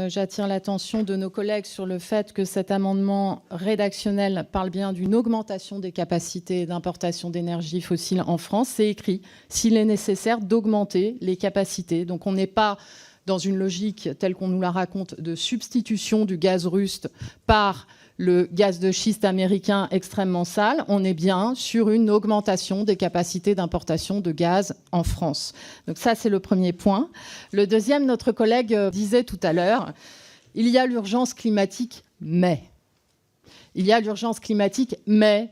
j'attire l'attention de nos collègues sur le fait que cet amendement rédactionnel parle bien d'une augmentation des capacités d'importation d'énergie fossile en France. C'est écrit s'il est nécessaire d'augmenter les capacités. Donc on n'est pas dans une logique telle qu'on nous la raconte de substitution du gaz russe par le gaz de schiste américain extrêmement sale. On est bien sur une augmentation des capacités d'importation de gaz en France. Donc ça, c'est le premier point. Le deuxième, notre collègue disait tout à l'heure, il y a l'urgence climatique, mais. Il y a l'urgence climatique, mais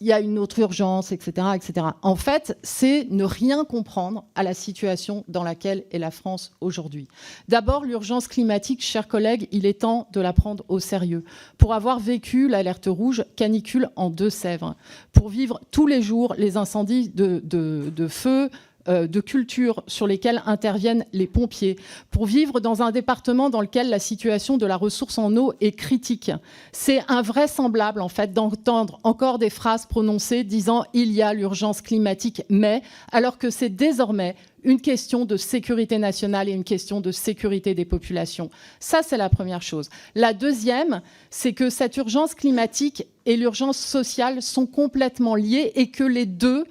il y a une autre urgence, etc., etc. En fait, c'est ne rien comprendre à la situation dans laquelle est la France aujourd'hui. D'abord, l'urgence climatique, chers collègues, il est temps de la prendre au sérieux. Pour avoir vécu l'alerte rouge canicule en Deux-Sèvres, pour vivre tous les jours les incendies de feu, de culture sur lesquelles interviennent les pompiers, pour vivre dans un département dans lequel la situation de la ressource en eau est critique. C'est invraisemblable, en fait, d'entendre encore des phrases prononcées disant « il y a l'urgence climatique, mais », alors que c'est désormais une question de sécurité nationale et une question de sécurité des populations. Ça, c'est la première chose. La deuxième, c'est que cette urgence climatique et l'urgence sociale sont complètement liées et que les deux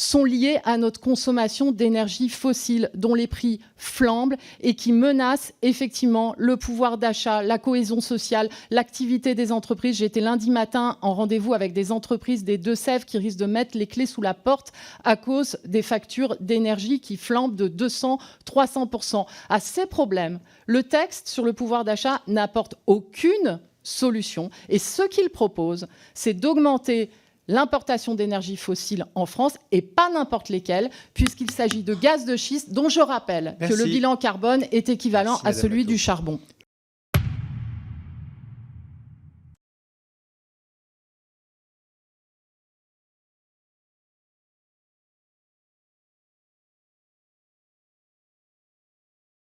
sont liés à notre consommation d'énergie fossile dont les prix flambent et qui menacent effectivement le pouvoir d'achat, la cohésion sociale, l'activité des entreprises. J'étais lundi matin en rendez-vous avec des entreprises des Deux-Sèvres qui risquent de mettre les clés sous la porte à cause des factures d'énergie qui flambent de 200-300%. À ces problèmes, le texte sur le pouvoir d'achat n'apporte aucune solution. Et ce qu'il propose, c'est d'augmenter l'importation d'énergie fossile en France, et pas n'importe lesquelles, puisqu'il s'agit de gaz de schiste, dont je rappelle que le bilan carbone est équivalent à celui du charbon.